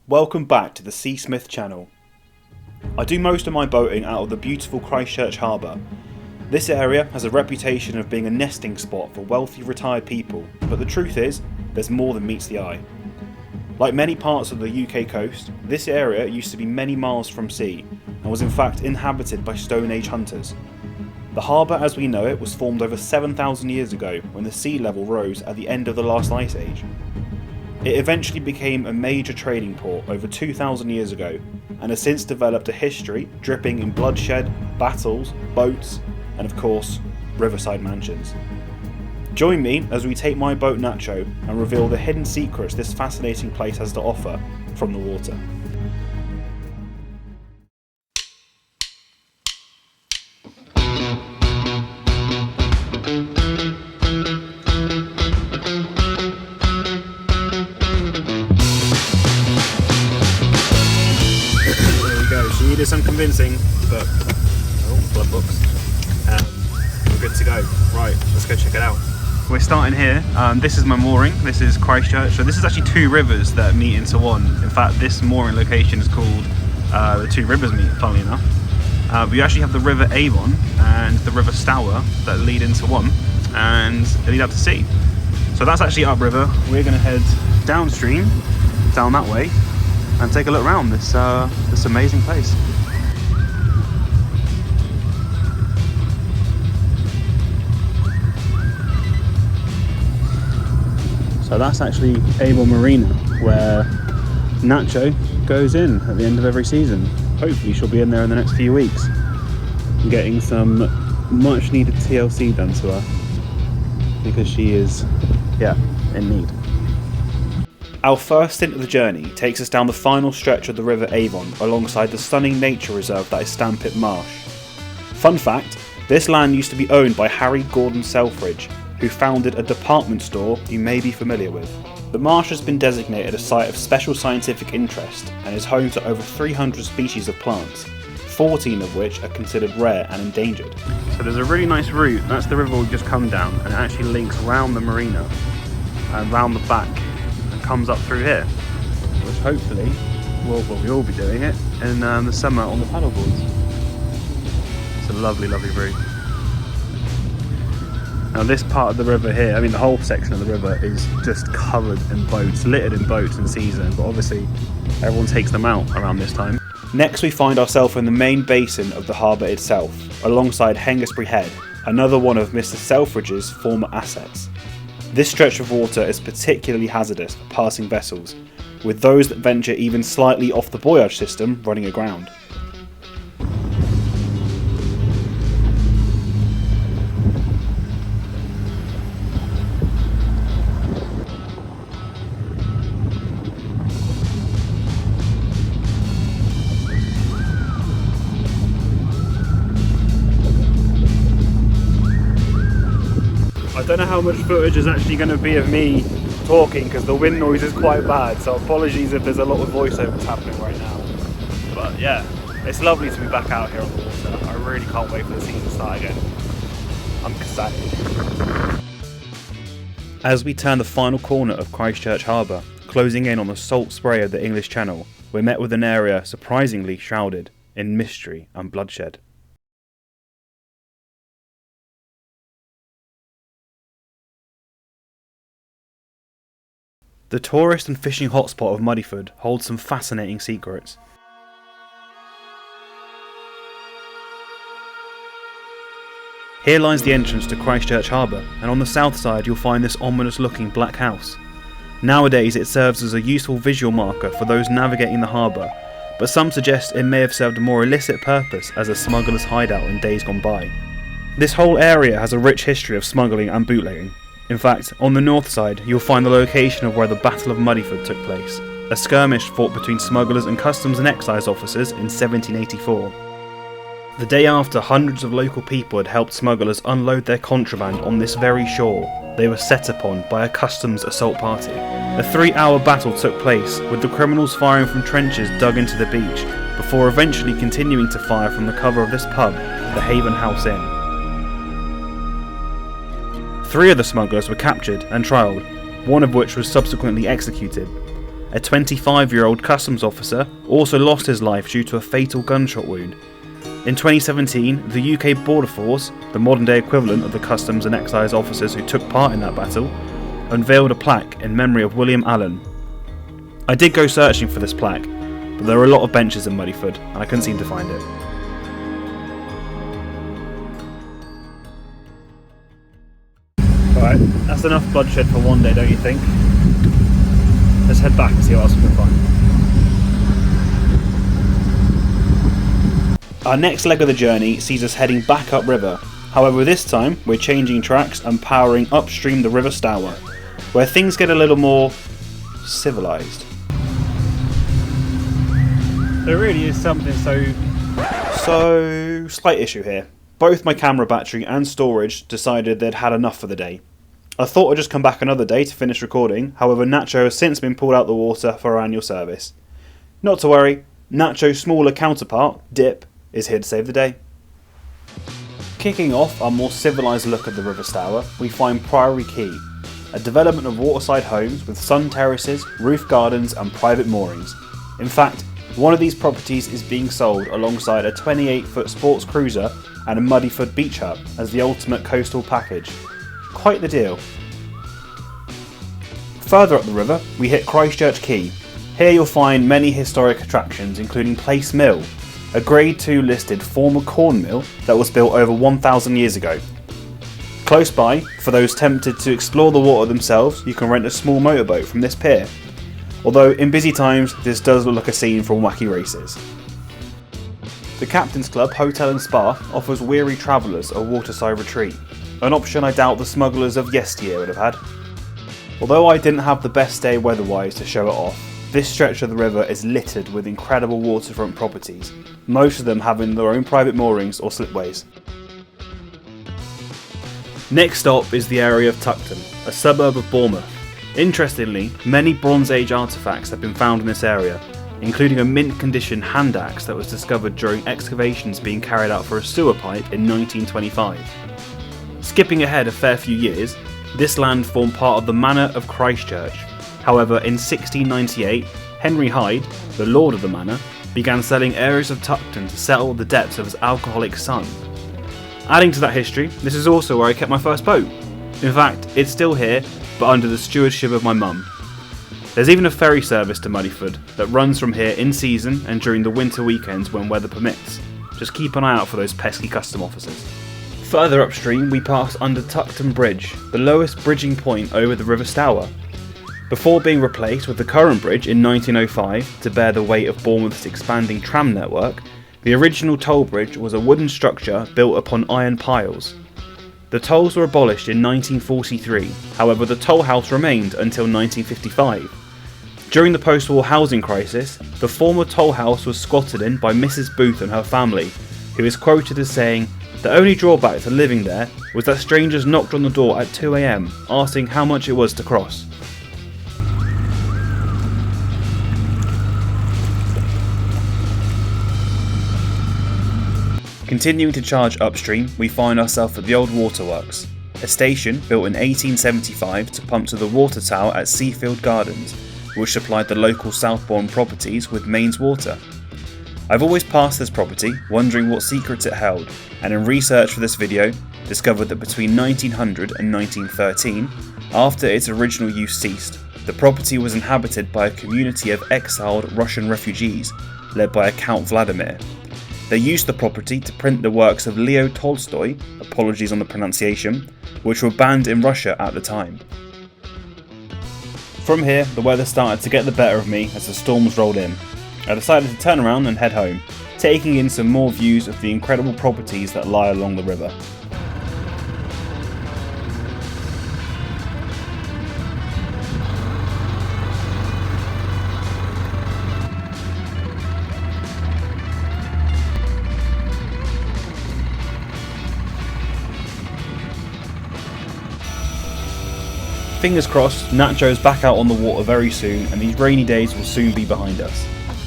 Welcome back to the Sea Smith channel. I do most of my boating out of the beautiful Christchurch harbour. This area has a reputation of being a nesting spot for wealthy retired people, but the truth is, there's more than meets the eye. Like many parts of the UK coast, this area used to be many miles from sea, and was in fact inhabited by Stone Age hunters. The harbour as we know it was formed over 7,000 years ago when the sea level rose at the end of the last ice age. It eventually became a major trading port over 2,000 years ago, and has since developed a history dripping in bloodshed, battles, boats, and of course, riverside mansions. Join me as we take my boat Nacho and reveal the hidden secrets this fascinating place has to offer from the water. She needed some convincing, but blood books. We're good to go. Right, let's go check it out. We're starting here. This is my mooring. This is Christchurch. So this is actually two rivers that meet into one. In fact, this mooring location is called the Two Rivers Meet, funnily enough. We actually have the River Avon and the River Stour that lead into one, and they lead out to sea. So that's actually upriver. We're going to head downstream, down that way, and take a look around this amazing place. So that's actually Avon Marina, where Nacho goes in at the end of every season. Hopefully she'll be in there in the next few weeks, getting some much needed TLC done to her, because she is, in need. Our first stint of the journey takes us down the final stretch of the River Avon alongside the stunning nature reserve that is Stampit Marsh. Fun fact, this land used to be owned by Harry Gordon Selfridge, who founded a department store you may be familiar with. The marsh has been designated a site of special scientific interest and is home to over 300 species of plants, 14 of which are considered rare and endangered. So there's a really nice route, that's the river we've just come down, and it actually links round the marina and round the back, comes up through here, which hopefully we'll be doing it in the summer on the paddleboards. It's a lovely route. Now this part of the river here, I mean the whole section of the river is just covered in boats, littered in boats in season, but obviously everyone takes them out around this time. Next we find ourselves in the main basin of the harbour itself, alongside Hengistbury Head, another one of Mr. Selfridge's former assets. This stretch of water is particularly hazardous for passing vessels, with those that venture even slightly off the buoyage system running aground. I don't know how much footage is actually going to be of me talking because the wind noise is quite bad, so apologies if there's a lot of voiceovers happening right now. But yeah, it's lovely to be back out here on the water. I really can't wait for the season to start again. I'm excited. As we turn the final corner of Christchurch Harbour, closing in on the salt spray of the English Channel, we're met with an area surprisingly shrouded in mystery and bloodshed. The tourist and fishing hotspot of Muddyford holds some fascinating secrets. Here lies the entrance to Christchurch Harbour, and on the south side you'll find this ominous looking black house. Nowadays it serves as a useful visual marker for those navigating the harbour, but some suggest it may have served a more illicit purpose as a smuggler's hideout in days gone by. This whole area has a rich history of smuggling and bootlegging. In fact, on the north side you'll find the location of where the Battle of Muddyford took place, a skirmish fought between smugglers and customs and excise officers in 1784. The day after hundreds of local people had helped smugglers unload their contraband on this very shore, they were set upon by a customs assault party. A 3-hour battle took place, with the criminals firing from trenches dug into the beach, before eventually continuing to fire from the cover of this pub, the Haven House Inn. 3 of the smugglers were captured and trialled, one of which was subsequently executed. a 25-year-old customs officer also lost his life due to a fatal gunshot wound. In 2017, the UK Border Force, the modern-day equivalent of the customs and excise officers who took part in that battle, unveiled a plaque in memory of William Allen. I did go searching for this plaque, but there were a lot of benches in Muddyford and I couldn't seem to find it. Alright, that's enough bloodshed for one day, don't you think? Let's head back and see what else we can find. Our next leg of the journey sees us heading back upriver. However, this time we're changing tracks and powering upstream the River Stour, where things get a little more civilised. There really is something so slight issue here. Both my camera battery and storage decided they'd had enough for the day. I thought I'd just come back another day to finish recording, however Nacho has since been pulled out the water for our annual service. Not to worry, Nacho's smaller counterpart, Dip, is here to save the day. Kicking off our more civilised look at the River Stour, we find Priory Quay, a development of waterside homes with sun terraces, roof gardens and private moorings. In fact, one of these properties is being sold alongside a 28-foot sports cruiser and a Muddyford beach hut as the ultimate coastal package. Quite the deal. Further up the river, we hit Christchurch Quay. Here you'll find many historic attractions including Place Mill, a Grade 2 listed former corn mill that was built over 1,000 years ago. Close by, for those tempted to explore the water themselves, you can rent a small motorboat from this pier. Although in busy times this does look like a scene from wacky races. The Captain's Club Hotel and Spa offers weary travellers a waterside retreat, an option I doubt the smugglers of yesteryear would have had. Although I didn't have the best day weather-wise to show it off, this stretch of the river is littered with incredible waterfront properties, most of them having their own private moorings or slipways. Next stop is the area of Tuckton, a suburb of Bournemouth. Interestingly, many Bronze Age artefacts have been found in this area, including a mint condition hand axe that was discovered during excavations being carried out for a sewer pipe in 1925. Skipping ahead a fair few years, this land formed part of the Manor of Christchurch. However, in 1698, Henry Hyde, the lord of the manor, began selling areas of Tuckton to settle the debts of his alcoholic son. Adding to that history, this is also where I kept my first boat. In fact, it's still here, but under the stewardship of my mum. There's even a ferry service to Muddyford that runs from here in season and during the winter weekends when weather permits. Just keep an eye out for those pesky custom officers. Further upstream we pass under Tuckton Bridge, the lowest bridging point over the River Stour. Before being replaced with the current bridge in 1905 to bear the weight of Bournemouth's expanding tram network, the original toll bridge was a wooden structure built upon iron piles. The tolls were abolished in 1943, however the toll house remained until 1955. During the post-war housing crisis, the former toll house was squatted in by Mrs. Booth and her family, who is quoted as saying, "The only drawback to living there was that strangers knocked on the door at 2 AM asking how much it was to cross." Continuing to charge upstream, we find ourselves at the old waterworks, a station built in 1875 to pump to the water tower at Seafield Gardens, which supplied the local Southbourne properties with mains water. I've always passed this property, wondering what secrets it held, and in research for this video, discovered that between 1900 and 1913, after its original use ceased, the property was inhabited by a community of exiled Russian refugees, led by a Count Vladimir. They used the property to print the works of Leo Tolstoy, apologies on the pronunciation, which were banned in Russia at the time. From here, the weather started to get the better of me as the storms rolled in. I decided to turn around and head home, taking in some more views of the incredible properties that lie along the river. Fingers crossed, Nacho's back out on the water very soon and these rainy days will soon be behind us.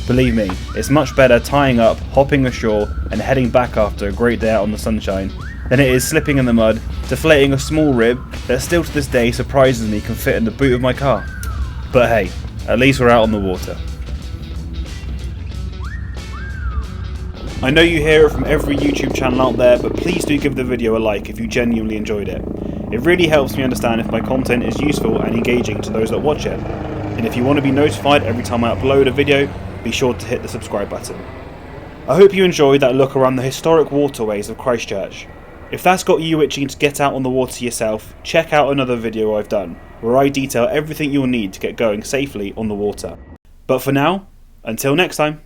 Believe me, it's much better tying up, hopping ashore and heading back after a great day out on the sunshine than it is slipping in the mud, deflating a small rib that still to this day surprises me can fit in the boot of my car. But hey, At least we're out on the water. I know you hear it from every YouTube channel out there, but please do give the video a like if you genuinely enjoyed it. It really helps me understand if my content is useful and engaging to those that watch it. And if you want to be notified every time I upload a video, be sure to hit the subscribe button. I hope you enjoyed that look around the historic waterways of Christchurch. If that's got you itching to get out on the water yourself, check out another video I've done, where I detail everything you'll need to get going safely on the water. But for now, until next time.